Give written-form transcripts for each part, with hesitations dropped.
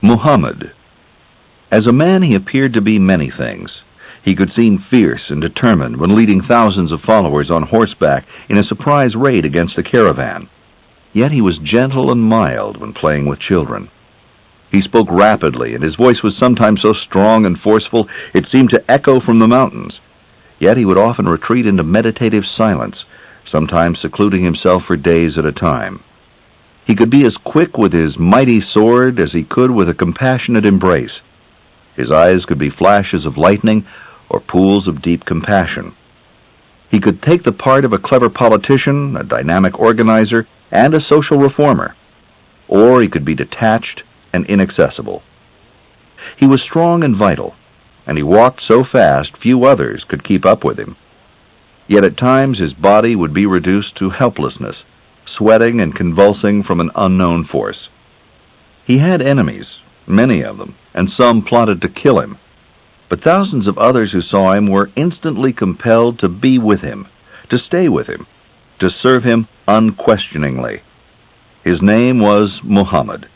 Muhammad. As a man, he appeared to be many things. He could seem fierce and determined when leading thousands of followers on horseback in a surprise raid against a caravan. Yet he was gentle and mild when playing with children. He spoke rapidly, and his voice was sometimes so strong and forceful it seemed to echo from the mountains. Yet he would often retreat into meditative silence, sometimes secluding himself for days at a time. He could be as quick with his mighty sword as he could with a compassionate embrace. His eyes could be flashes of lightning or pools of deep compassion. He could take the part of a clever politician, a dynamic organizer, and a social reformer. Or he could be detached and inaccessible. He was strong and vital, and he walked so fast few others could keep up with him. Yet at times his body would be reduced to helplessness, sweating and convulsing from an unknown force. He had enemies, many of them, and some plotted to kill him. But thousands of others who saw him were instantly compelled to be with him, to stay with him, to serve him unquestioningly. His name was Muhammad,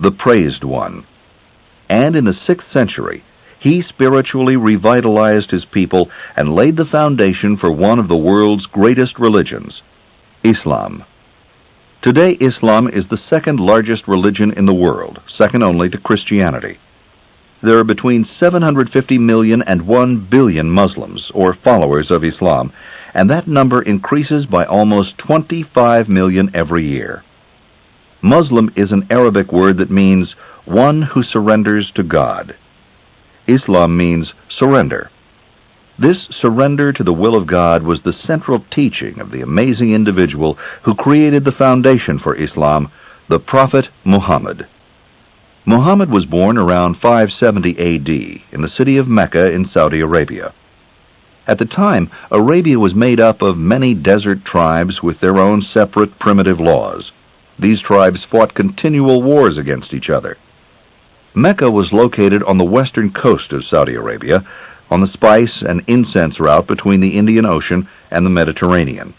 the Praised One. And in the 6th century, he spiritually revitalized his people and laid the foundation for one of the world's greatest religions, Islam. Today, Islam is the second largest religion in the world, second only to Christianity. There are between 750 million and 1 billion Muslims, or followers of Islam, and that number increases by almost 25 million every year. Muslim is an Arabic word that means one who surrenders to God. Islam means surrender. This surrender to the will of God was the central teaching of the amazing individual who created the foundation for Islam, the Prophet Muhammad. Muhammad was born around 570 A.D. in the city of Mecca in Saudi Arabia. At the time, Arabia was made up of many desert tribes with their own separate primitive laws. These tribes fought continual wars against each other. Mecca was located on the western coast of Saudi Arabia, on the spice and incense route between the Indian Ocean and the Mediterranean.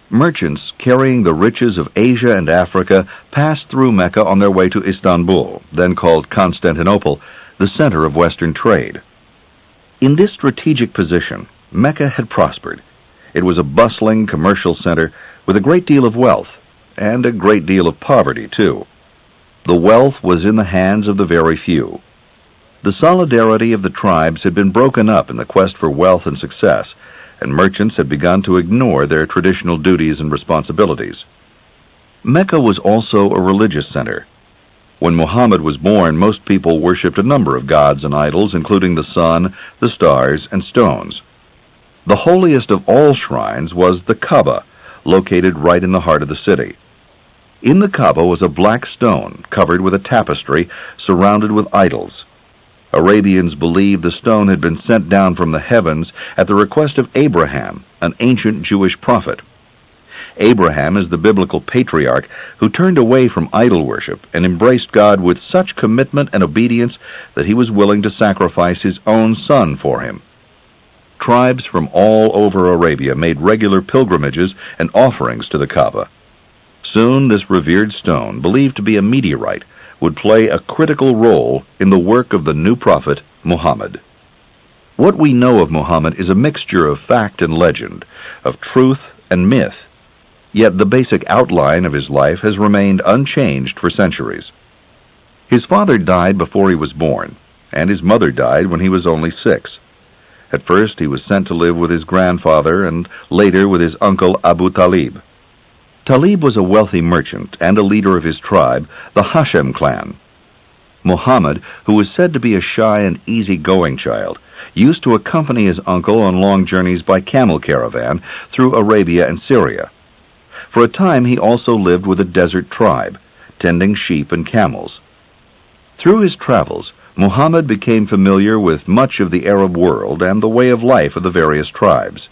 Merchants carrying the riches of Asia and Africa passed through Mecca on their way to Istanbul, then called Constantinople, the center of Western trade. In this strategic position, Mecca had prospered. It was a bustling commercial center with a great deal of wealth, and a great deal of poverty, too. The wealth was in the hands of the very few. The solidarity of the tribes had been broken up in the quest for wealth and success, and merchants had begun to ignore their traditional duties and responsibilities. Mecca was also a religious center. When Muhammad was born, most people worshipped a number of gods and idols, including the sun, the stars, and stones. The holiest of all shrines was the Kaaba, located right in the heart of the city. In the Kaaba was a black stone covered with a tapestry surrounded with idols. Arabians believed the stone had been sent down from the heavens at the request of Abraham, an ancient Jewish prophet. Abraham is the biblical patriarch who turned away from idol worship and embraced God with such commitment and obedience that he was willing to sacrifice his own son for him. Tribes from all over Arabia made regular pilgrimages and offerings to the Kaaba. Soon this revered stone, believed to be a meteorite, would play a critical role in the work of the new prophet, Muhammad. What we know of Muhammad is a mixture of fact and legend, of truth and myth, yet the basic outline of his life has remained unchanged for centuries. His father died before he was born, and his mother died when he was only 6. At first he was sent to live with his grandfather and later with his uncle Abu Talib. Talib was a wealthy merchant and a leader of his tribe, the Hashem clan. Muhammad, who was said to be a shy and easy-going child, used to accompany his uncle on long journeys by camel caravan through Arabia and Syria. For a time he also lived with a desert tribe, tending sheep and camels. Through his travels, Muhammad became familiar with much of the Arab world and the way of life of the various tribes.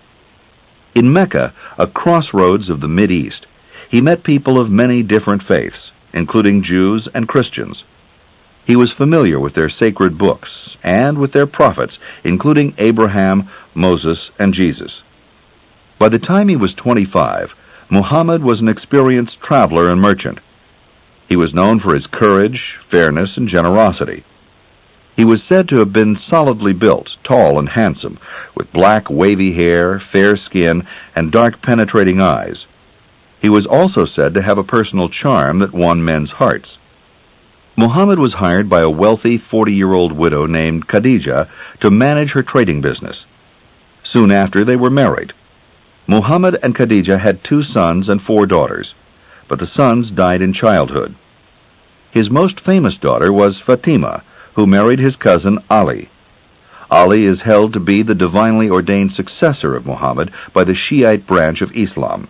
In Mecca, a crossroads of the Mideast, he met people of many different faiths, including Jews and Christians. He was familiar with their sacred books and with their prophets, including Abraham, Moses, and Jesus. By the time he was 25, Muhammad was an experienced traveler and merchant. He was known for his courage, fairness, and generosity. He was said to have been solidly built, tall and handsome, with black wavy hair, fair skin, and dark penetrating eyes. He was also said to have a personal charm that won men's hearts. Muhammad was hired by a wealthy 40-year-old widow named Khadija to manage her trading business. Soon after, they were married. Muhammad and Khadija had 2 sons and 4 daughters, but the sons died in childhood. His most famous daughter was Fatima, who married his cousin Ali. Ali is held to be the divinely ordained successor of Muhammad by the Shiite branch of Islam.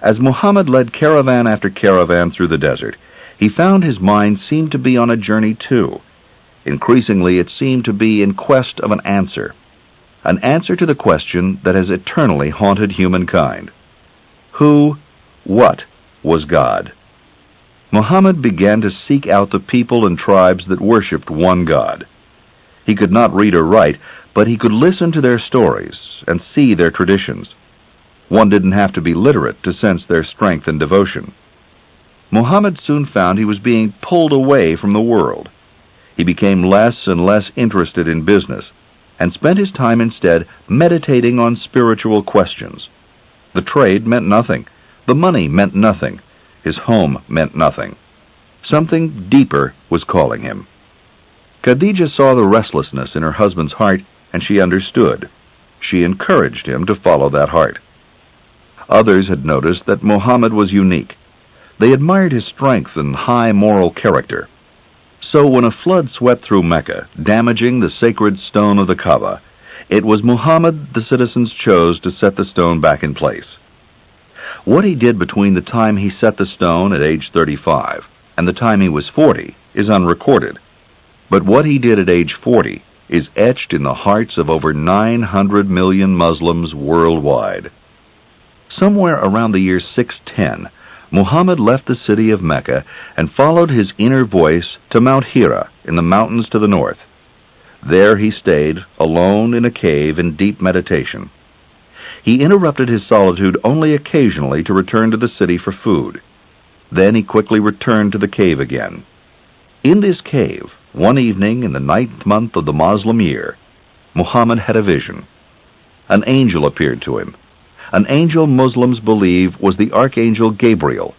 As Muhammad led caravan after caravan through the desert, he found his mind seemed to be on a journey too. Increasingly, it seemed to be in quest of an answer to the question that has eternally haunted humankind. Who, what was God? Muhammad began to seek out the people and tribes that worshipped one God. He could not read or write, but he could listen to their stories and see their traditions. One didn't have to be literate to sense their strength and devotion. Muhammad soon found he was being pulled away from the world. He became less and less interested in business, and spent his time instead meditating on spiritual questions. The trade meant nothing. The money meant nothing. His home meant nothing. Something deeper was calling him. Khadija saw the restlessness in her husband's heart, and she understood. She encouraged him to follow that heart. Others had noticed that Muhammad was unique. They admired his strength and high moral character. So when a flood swept through Mecca, damaging the sacred stone of the Kaaba, it was Muhammad the citizens chose to set the stone back in place. What he did between the time he set the stone at age 35 and the time he was 40 is unrecorded. But what he did at age 40 is etched in the hearts of over 900 million Muslims worldwide. Somewhere around the year 610, Muhammad left the city of Mecca and followed his inner voice to Mount Hira in the mountains to the north. There he stayed, alone in a cave in deep meditation. He interrupted his solitude only occasionally to return to the city for food. Then he quickly returned to the cave again. In this cave, one evening in the 9th month of the Muslim year, Muhammad had a vision. An angel appeared to him. An angel Muslims believe was the Archangel Gabriel.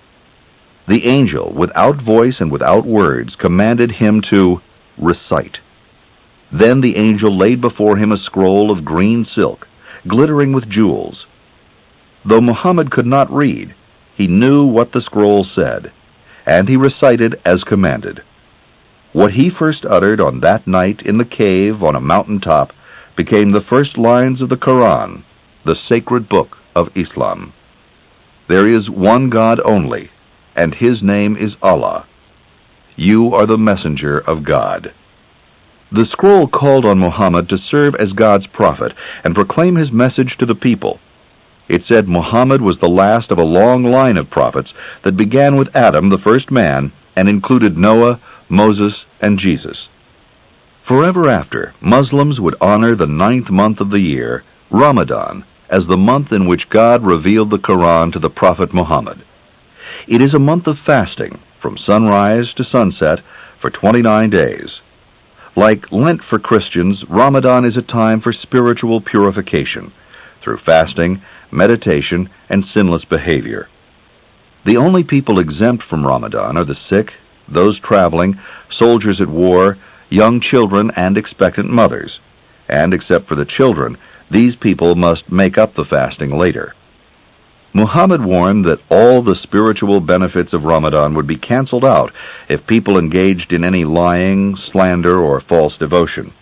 The angel, without voice and without words, commanded him to recite. Then the angel laid before him a scroll of green silk, glittering with jewels. Though Muhammad could not read, he knew what the scroll said, and he recited as commanded. What he first uttered on that night in the cave on a mountain top became the first lines of the Quran, the sacred book of Islam. There is one God only, and his name is Allah. You are the messenger of God. The scroll called on Muhammad to serve as God's prophet and proclaim his message to the people. It said Muhammad was the last of a long line of prophets that began with Adam, the first man, and included Noah, Moses, and Jesus. Forever after, Muslims would honor the 9th month of the year, Ramadan, as the month in which God revealed the Quran to the Prophet Muhammad. It is a month of fasting, from sunrise to sunset, for 29 days. Like Lent for Christians, Ramadan is a time for spiritual purification, through fasting, meditation, and sinless behavior. The only people exempt from Ramadan are the sick, those traveling, soldiers at war, young children, and expectant mothers. And except for the children, these people must make up the fasting later. Muhammad warned that all the spiritual benefits of Ramadan would be canceled out if people engaged in any lying, slander, or false devotion.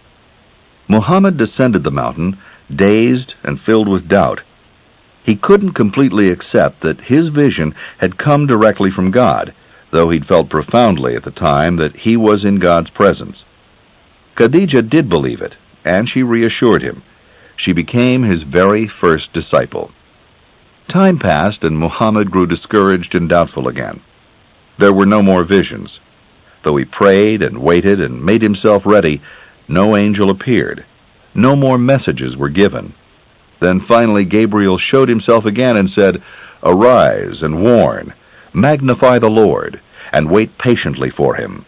Muhammad descended the mountain, dazed and filled with doubt. He couldn't completely accept that his vision had come directly from God, though he'd felt profoundly at the time that he was in God's presence. Khadija did believe it, and she reassured him. She became his very first disciple. Time passed, and Muhammad grew discouraged and doubtful again. There were no more visions. Though he prayed and waited and made himself ready, no angel appeared. No more messages were given. Then finally Gabriel showed himself again and said, "Arise and warn, magnify the Lord, and wait patiently for him.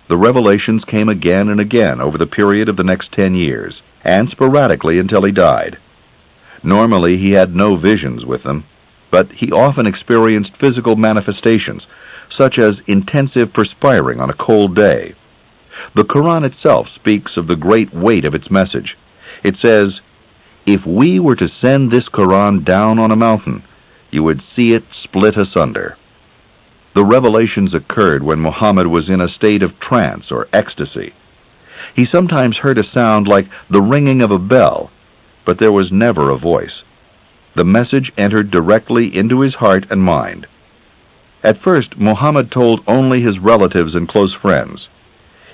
The revelations came again and again over the period of the next 10 years, and sporadically until he died. Normally he had no visions with them, but he often experienced physical manifestations, such as intensive perspiring on a cold day. The Quran itself speaks of the great weight of its message. It says, "If we were to send this Quran down on a mountain, you would see it split asunder." The revelations occurred when Muhammad was in a state of trance or ecstasy. He sometimes heard a sound like the ringing of a bell, but there was never a voice. The message entered directly into his heart and mind. At first, Muhammad told only his relatives and close friends.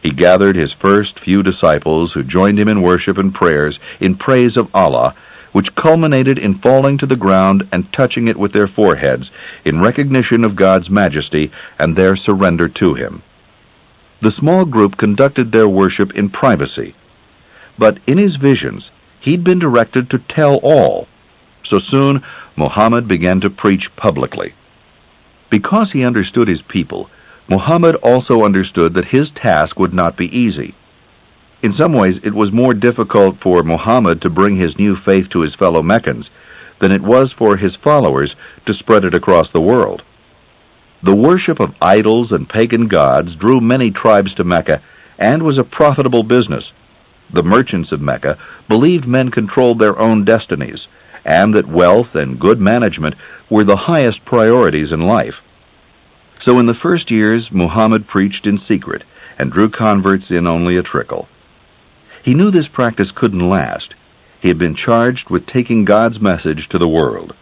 He gathered his first few disciples who joined him in worship and prayers in praise of Allah, which culminated in falling to the ground and touching it with their foreheads in recognition of God's majesty and their surrender to Him. The small group conducted their worship in privacy, but in his visions he'd been directed to tell all, so soon Muhammad began to preach publicly. Because he understood his people, Muhammad also understood that his task would not be easy. In some ways, it was more difficult for Muhammad to bring his new faith to his fellow Meccans than it was for his followers to spread it across the world. The worship of idols and pagan gods drew many tribes to Mecca and was a profitable business. The merchants of Mecca believed men controlled their own destinies, and that wealth and good management were the highest priorities in life. So in the first years, Muhammad preached in secret and drew converts in only a trickle. He knew this practice couldn't last. He had been charged with taking God's message to the world.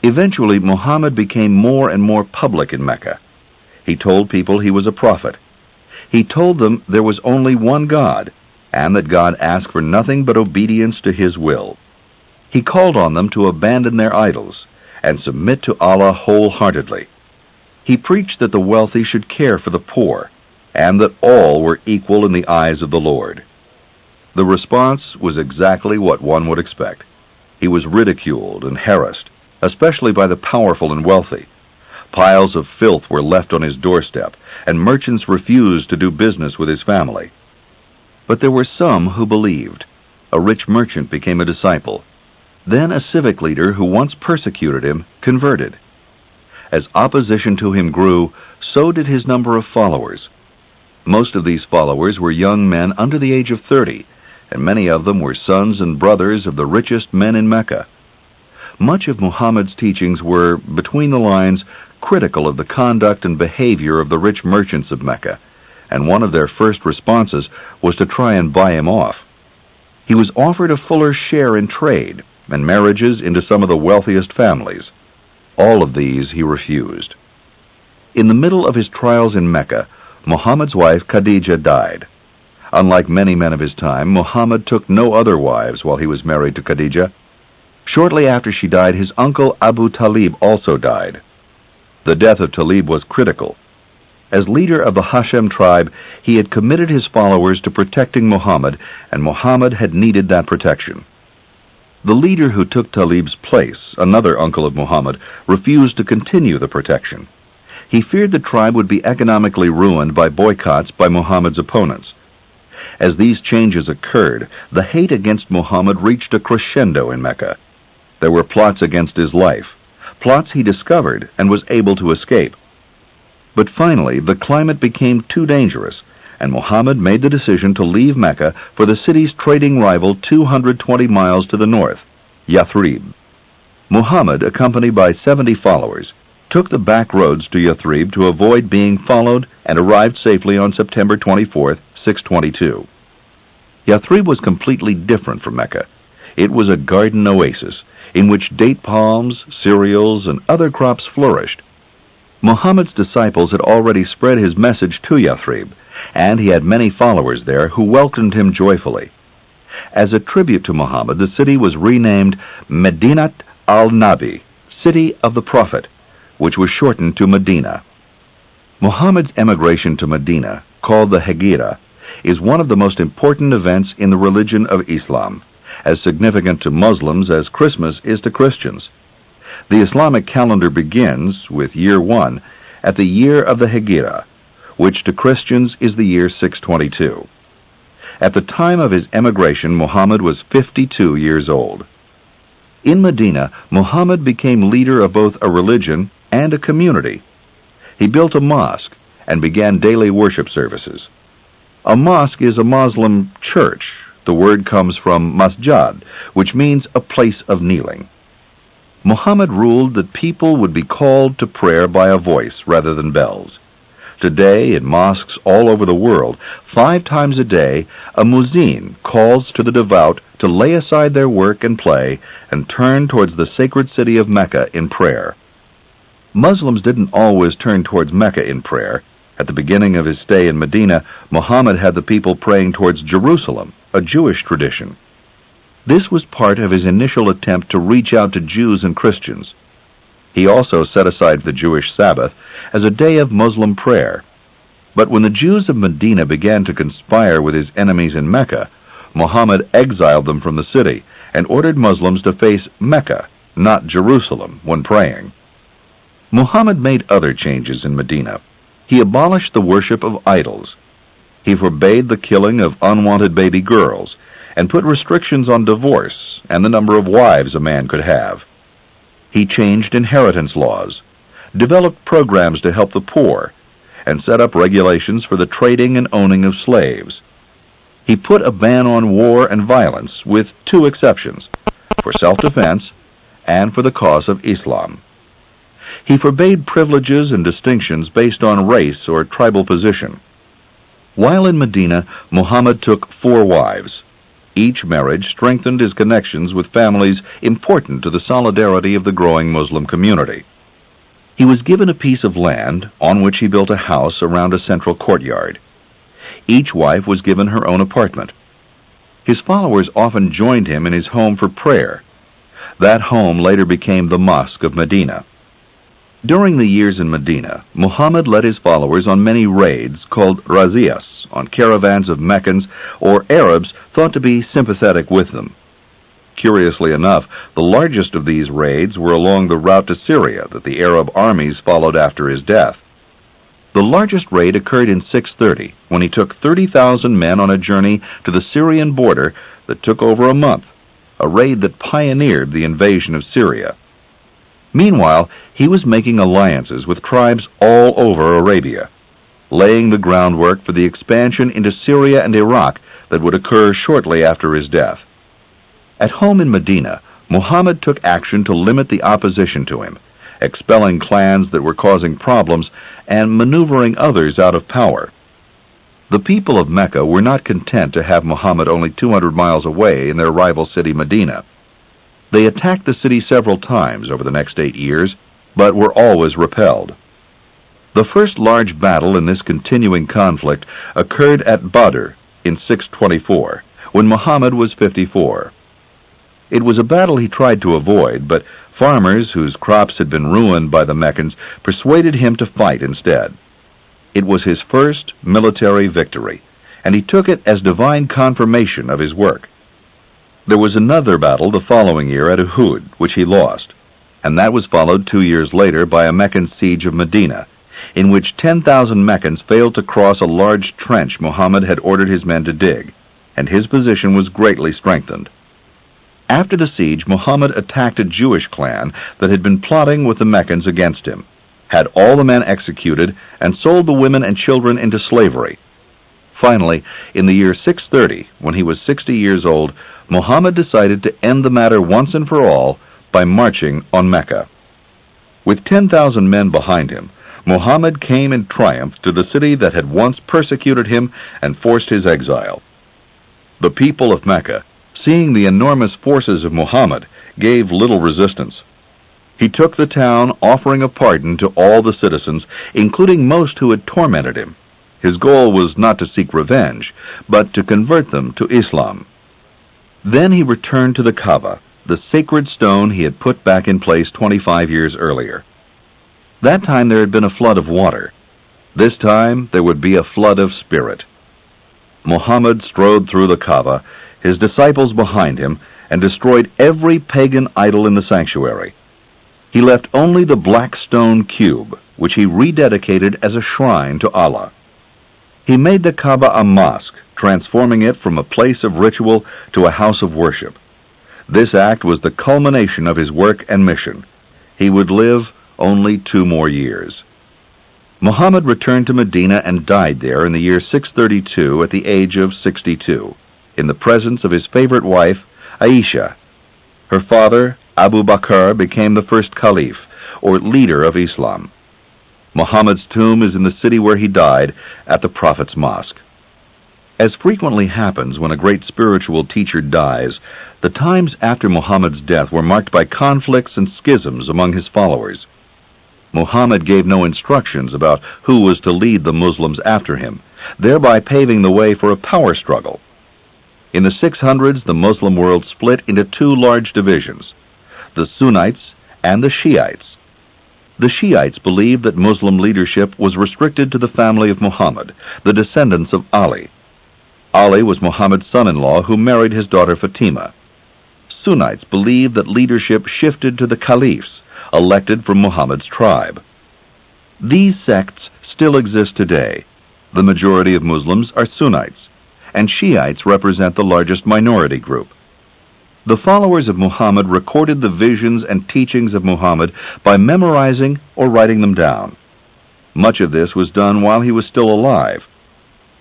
Eventually, Muhammad became more and more public in Mecca. He told people he was a prophet. He told them there was only one God, and that God asked for nothing but obedience to His will. He called on them to abandon their idols and submit to Allah wholeheartedly. He preached that the wealthy should care for the poor, and that all were equal in the eyes of the Lord. The response was exactly what one would expect. He was ridiculed and harassed, especially by the powerful and wealthy. Piles of filth were left on his doorstep, and merchants refused to do business with his family. But there were some who believed. A rich merchant became a disciple. Then a civic leader who once persecuted him converted. As opposition to him grew, so did his number of followers. Most of these followers were young men under the age of 30, and many of them were sons and brothers of the richest men in Mecca. Much of Muhammad's teachings were, between the lines, critical of the conduct and behavior of the rich merchants of Mecca, and one of their first responses was to try and buy him off. He was offered a fuller share in trade and marriages into some of the wealthiest families. All of these he refused. In the middle of his trials in Mecca, Muhammad's wife Khadijah died. Unlike many men of his time, Muhammad took no other wives while he was married to Khadijah. Shortly after she died, his uncle Abu Talib also died. The death of Talib was critical. As leader of the Hashem tribe, he had committed his followers to protecting Muhammad, and Muhammad had needed that protection. The leader who took Talib's place, another uncle of Muhammad, refused to continue the protection. He feared the tribe would be economically ruined by boycotts by Muhammad's opponents. As these changes occurred, the hate against Muhammad reached a crescendo in Mecca. There were plots against his life, plots he discovered and was able to escape. But finally, the climate became too dangerous, and Muhammad made the decision to leave Mecca for the city's trading rival 220 miles to the north, Yathrib. Muhammad, accompanied by 70 followers, took the back roads to Yathrib to avoid being followed and arrived safely on September 24, 622. Yathrib was completely different from Mecca. It was a garden oasis in which date palms, cereals, and other crops flourished. Muhammad's disciples had already spread his message to Yathrib, and he had many followers there who welcomed him joyfully. As a tribute to Muhammad, the city was renamed Medinat al-Nabi, City of the Prophet, which was shortened to Medina. Muhammad's emigration to Medina, called the Hijra, is one of the most important events in the religion of Islam, as significant to Muslims as Christmas is to Christians. The Islamic calendar begins with year 1 at the year of the Hegira, which to Christians is the year 622. At the time of his emigration, Muhammad was 52 years old. In Medina, Muhammad became leader of both a religion and a community. He built a mosque and began daily worship services. A mosque is a Muslim church. The word comes from masjid, which means a place of kneeling. Muhammad ruled that people would be called to prayer by a voice rather than bells. Today, in mosques all over the world, 5 times a day, a muezzin calls to the devout to lay aside their work and play and turn towards the sacred city of Mecca in prayer. Muslims didn't always turn towards Mecca in prayer. At the beginning of his stay in Medina, Muhammad had the people praying towards Jerusalem, a Jewish tradition. This was part of his initial attempt to reach out to Jews and Christians. He also set aside the Jewish Sabbath as a day of Muslim prayer. But when the Jews of Medina began to conspire with his enemies in Mecca, Muhammad exiled them from the city and ordered Muslims to face Mecca, not Jerusalem, when praying. Muhammad made other changes in Medina. He abolished the worship of idols. He forbade the killing of unwanted baby girls and put restrictions on divorce and the number of wives a man could have. He changed inheritance laws, developed programs to help the poor, and set up regulations for the trading and owning of slaves. He put a ban on war and violence, with 2 exceptions, for self-defense and for the cause of Islam. He forbade privileges and distinctions based on race or tribal position. While in Medina, Muhammad took 4 wives. Each marriage strengthened his connections with families important to the solidarity of the growing Muslim community. He was given a piece of land on which he built a house around a central courtyard. Each wife was given her own apartment. His followers often joined him in his home for prayer. That home later became the Mosque of Medina. During the years in Medina, Muhammad led his followers on many raids called razzias on caravans of Meccans or Arabs thought to be sympathetic with them. Curiously enough, the largest of these raids were along the route to Syria that the Arab armies followed after his death. The largest raid occurred in 630, when he took 30,000 men on a journey to the Syrian border that took over a month, a raid that pioneered the invasion of Syria. Meanwhile, he was making alliances with tribes all over Arabia, laying the groundwork for the expansion into Syria and Iraq that would occur shortly after his death. At home in Medina, Muhammad took action to limit the opposition to him, expelling clans that were causing problems and maneuvering others out of power. The people of Mecca were not content to have Muhammad only 200 miles away in their rival city Medina. They attacked the city several times over the next 8 years, but were always repelled. The first large battle in this continuing conflict occurred at Badr in 624, when Muhammad was 54. It was a battle he tried to avoid, but farmers whose crops had been ruined by the Meccans persuaded him to fight instead. It was his first military victory, and he took it as divine confirmation of his work. There was another battle the following year at Uhud, which he lost, and that was followed 2 years later by a Meccan siege of Medina, in which 10,000 Meccans failed to cross a large trench Muhammad had ordered his men to dig, and his position was greatly strengthened. After the siege, Muhammad attacked a Jewish clan that had been plotting with the Meccans against him, had all the men executed, and sold the women and children into slavery. Finally, in the year 630, when he was 60 years old, Muhammad decided to end the matter once and for all by marching on Mecca. With 10,000 men behind him, Muhammad came in triumph to the city that had once persecuted him and forced his exile. The people of Mecca, seeing the enormous forces of Muhammad, gave little resistance. He took the town, offering a pardon to all the citizens, including most who had tormented him. His goal was not to seek revenge, but to convert them to Islam. Then he returned to the Kaaba, the sacred stone he had put back in place 25 years earlier. That time there had been a flood of water. This time there would be a flood of spirit. Muhammad strode through the Kaaba, his disciples behind him, and destroyed every pagan idol in the sanctuary. He left only the black stone cube, which he rededicated as a shrine to Allah. He made the Kaaba a mosque, transforming it from a place of ritual to a house of worship. This act was the culmination of his work and mission. He would live only 2 more years. Muhammad returned to Medina and died there in the year 632 at the age of 62, in the presence of his favorite wife, Aisha. Her father, Abu Bakr, became the first caliph, or leader of Islam. Muhammad's tomb is in the city where he died, at the Prophet's Mosque. As frequently happens when a great spiritual teacher dies, the times after Muhammad's death were marked by conflicts and schisms among his followers. Muhammad gave no instructions about who was to lead the Muslims after him, thereby paving the way for a power struggle. In the 600s, the Muslim world split into 2 large divisions, the Sunnites and the Shiites. The Shiites believed that Muslim leadership was restricted to the family of Muhammad, the descendants of Ali. Ali was Muhammad's son-in-law who married his daughter Fatima. Sunnites believed that leadership shifted to the caliphs, elected from Muhammad's tribe. These sects still exist today. The majority of Muslims are Sunnites, and Shiites represent the largest minority group. The followers of Muhammad recorded the visions and teachings of Muhammad by memorizing or writing them down. Much of this was done while he was still alive.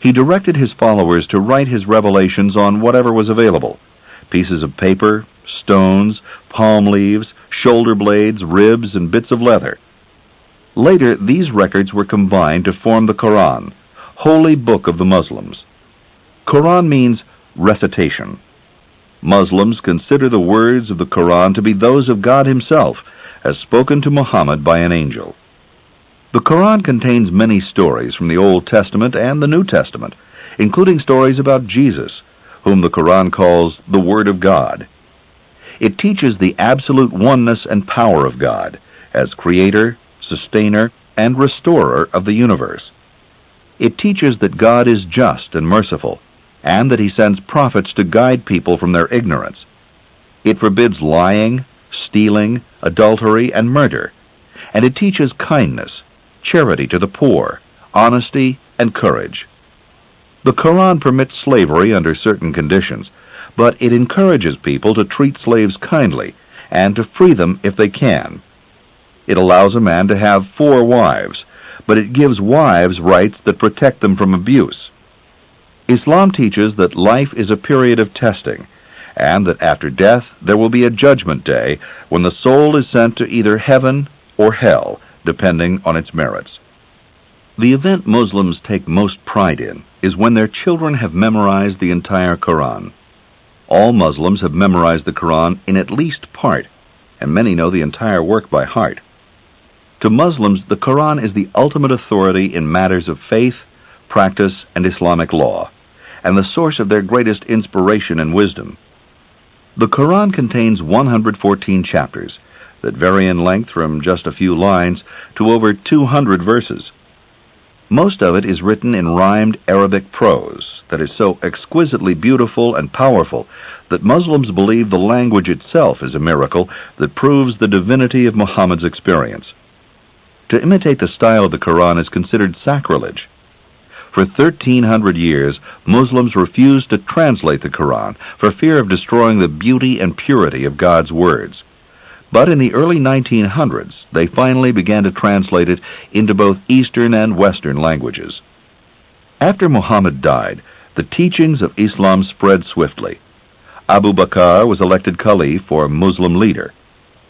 He directed his followers to write his revelations on whatever was available: pieces of paper, stones, palm leaves, shoulder blades, ribs, and bits of leather. Later, these records were combined to form the Quran, holy book of the Muslims. Quran means recitation. Muslims consider the words of the Quran to be those of God himself, as spoken to Muhammad by an angel. The Quran contains many stories from the Old Testament and the New Testament, including stories about Jesus, whom the Quran calls the Word of God. It teaches the absolute oneness and power of God as creator, sustainer, and restorer of the universe. It teaches that God is just and merciful, and that he sends prophets to guide people from their ignorance. It forbids lying, stealing, adultery, and murder, and it teaches kindness, charity to the poor, honesty, and courage. The Quran permits slavery under certain conditions, but it encourages people to treat slaves kindly and to free them if they can. It allows a man to have 4 wives, but it gives wives rights that protect them from abuse. Islam teaches that life is a period of testing, and that after death there will be a judgment day when the soul is sent to either heaven or hell, depending on its merits. The event Muslims take most pride in is when their children have memorized the entire Quran. All Muslims have memorized the Quran in at least part, and many know the entire work by heart. To Muslims, the Quran is the ultimate authority in matters of faith, practice, and Islamic law, and the source of their greatest inspiration and wisdom. The Quran contains 114 chapters that vary in length from just a few lines to over 200 verses. Most of it is written in rhymed Arabic prose that is so exquisitely beautiful and powerful that Muslims believe the language itself is a miracle that proves the divinity of Muhammad's experience. To imitate the style of the Quran is considered sacrilege. For 1,300 years, Muslims refused to translate the Quran for fear of destroying the beauty and purity of God's words. But in the early 1900s, they finally began to translate it into both Eastern and Western languages. After Muhammad died, the teachings of Islam spread swiftly. Abu Bakr was elected caliph, or Muslim leader.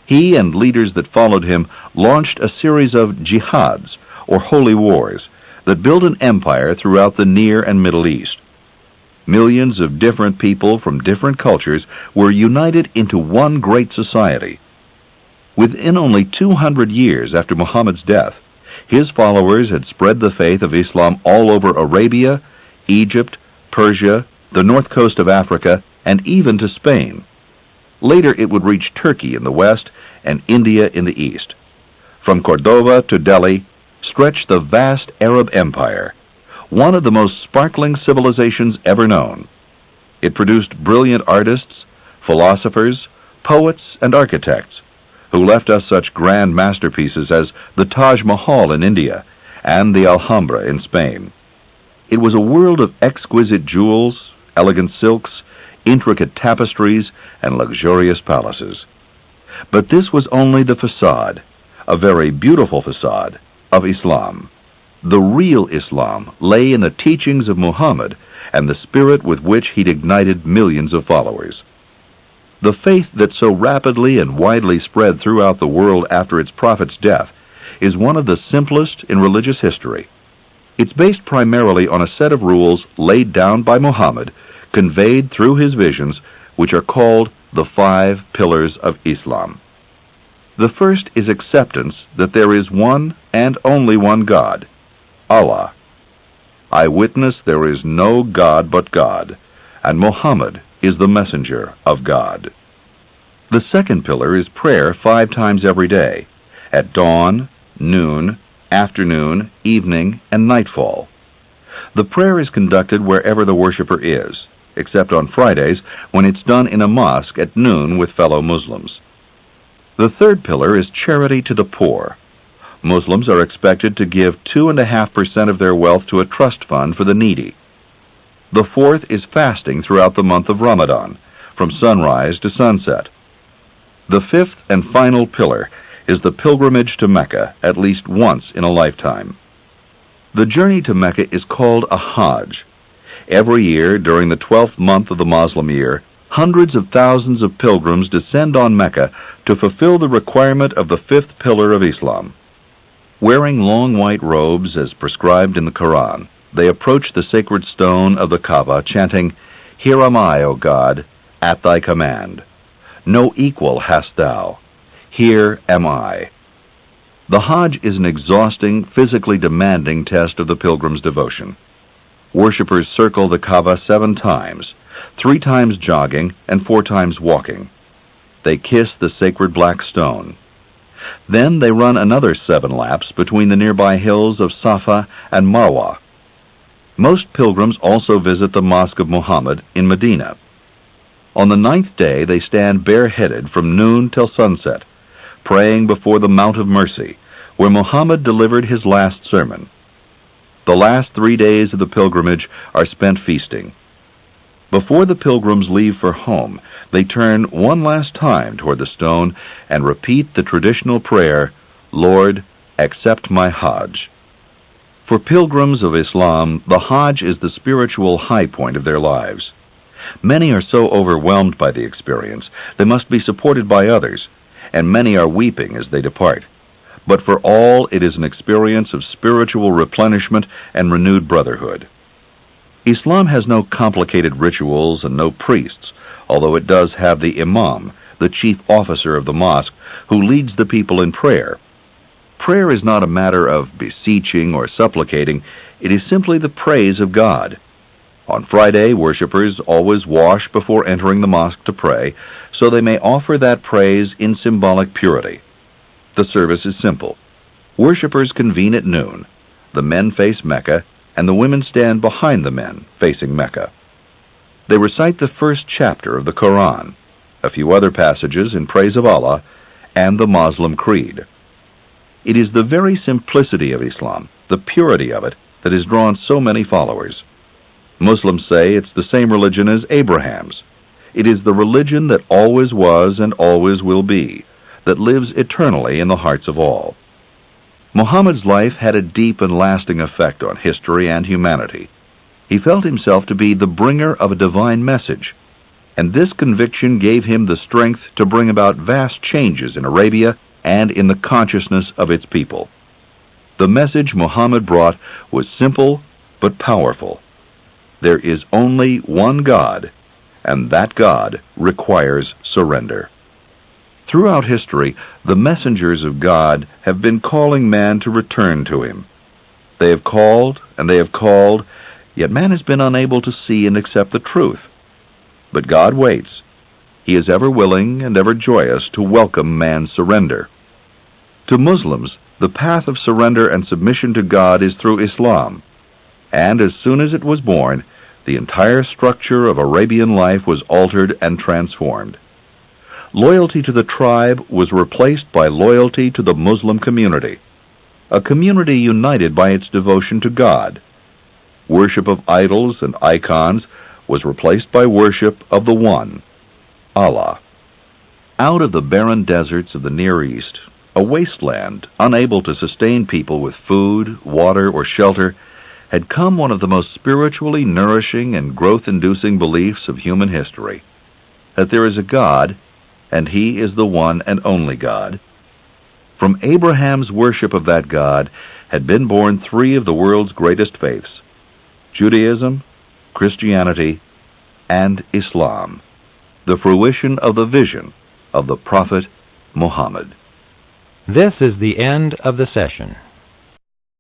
He and leaders that followed him launched a series of jihads, or holy wars, that built an empire throughout the Near and Middle East. Millions of different people from different cultures were united into one great society. Within only 200 years after Muhammad's death, his followers had spread the faith of Islam all over Arabia, Egypt, Persia, the north coast of Africa, and even to Spain. Later it would reach Turkey in the west and India in the east. From Cordova to Delhi stretched the vast Arab Empire, one of the most sparkling civilizations ever known. It produced brilliant artists, philosophers, poets, and architects, who left us such grand masterpieces as the Taj Mahal in India and the Alhambra in Spain. It was a world of exquisite jewels, elegant silks, intricate tapestries, and luxurious palaces. But this was only the facade, a very beautiful facade, of Islam. The real Islam lay in the teachings of Muhammad and the spirit with which he'd ignited millions of followers. The faith that so rapidly and widely spread throughout the world after its prophet's death is one of the simplest in religious history. It's based primarily on a set of rules laid down by Muhammad, conveyed through his visions, which are called the 5 pillars of Islam. The first is acceptance that there is one and only one God, Allah. I witness there is no God but God, and Muhammad is the messenger of God. The second pillar is prayer 5 times every day, at dawn, noon, afternoon, evening, and nightfall. The prayer is conducted wherever the worshiper is, except on Fridays when it's done in a mosque at noon with fellow Muslims. The third pillar is charity to the poor. Muslims are expected to give 2.5% of their wealth to a trust fund for the needy. The fourth is fasting throughout the month of Ramadan, from sunrise to sunset. The fifth and final pillar is the pilgrimage to Mecca at least once in a lifetime. The journey to Mecca is called a Hajj. Every year, during the 12th month of the Muslim year, hundreds of thousands of pilgrims descend on Mecca to fulfill the requirement of the 5th pillar of Islam. Wearing long white robes as prescribed in the Quran, they approach the sacred stone of the Kaaba chanting, "Here am I, O God, at thy command. No equal hast thou. Here am I." The Hajj is an exhausting, physically demanding test of the pilgrim's devotion. Worshippers circle the Kaaba 7 times, 3 times jogging and 4 times walking. They kiss the sacred black stone. Then they run another 7 laps between the nearby hills of Safa and Marwa. Most pilgrims also visit the Mosque of Muhammad in Medina. On the 9th day they stand bareheaded from noon till sunset, praying before the Mount of Mercy, where Muhammad delivered his last sermon. The last 3 days of the pilgrimage are spent feasting. Before the pilgrims leave for home, they turn one last time toward the stone and repeat the traditional prayer, "Lord, accept my Hajj." For pilgrims of Islam, the Hajj is the spiritual high point of their lives. Many are so overwhelmed by the experience, they must be supported by others, and many are weeping as they depart. But for all, it is an experience of spiritual replenishment and renewed brotherhood. Islam has no complicated rituals and no priests, although it does have the imam, the chief officer of the mosque, who leads the people in prayer. Prayer is not a matter of beseeching or supplicating, it is simply the praise of God. On Friday, worshippers always wash before entering the mosque to pray, so they may offer that praise in symbolic purity. The service is simple. Worshippers convene at noon. The men face Mecca, and the women stand behind the men, facing Mecca. They recite the first chapter of the Quran, a few other passages in praise of Allah, and the Muslim creed. It is the very simplicity of Islam, the purity of it, that has drawn so many followers. Muslims say it's the same religion as Abraham's. It is the religion that always was and always will be, that lives eternally in the hearts of all. Muhammad's life had a deep and lasting effect on history and humanity. He felt himself to be the bringer of a divine message, and this conviction gave him the strength to bring about vast changes in Arabia and in the consciousness of its people. The message Muhammad brought was simple but powerful. There is only one God, and that God requires surrender. Throughout history, the messengers of God have been calling man to return to him. They have called, and they have called, yet man has been unable to see and accept the truth. But God waits. He is ever willing and ever joyous to welcome man's surrender. To Muslims, the path of surrender and submission to God is through Islam, and as soon as it was born, the entire structure of Arabian life was altered and transformed. Loyalty to the tribe was replaced by loyalty to the Muslim community, a community united by its devotion to God. Worship of idols and icons was replaced by worship of the One, Allah. Out of the barren deserts of the Near East, a wasteland unable to sustain people with food, water, or shelter, had come one of the most spiritually nourishing and growth-inducing beliefs of human history, that there is a God, and He is the one and only God. From Abraham's worship of that God had been born three of the world's greatest faiths: Judaism, Christianity, and Islam, the fruition of the vision of the Prophet Muhammad. This is the end of the session.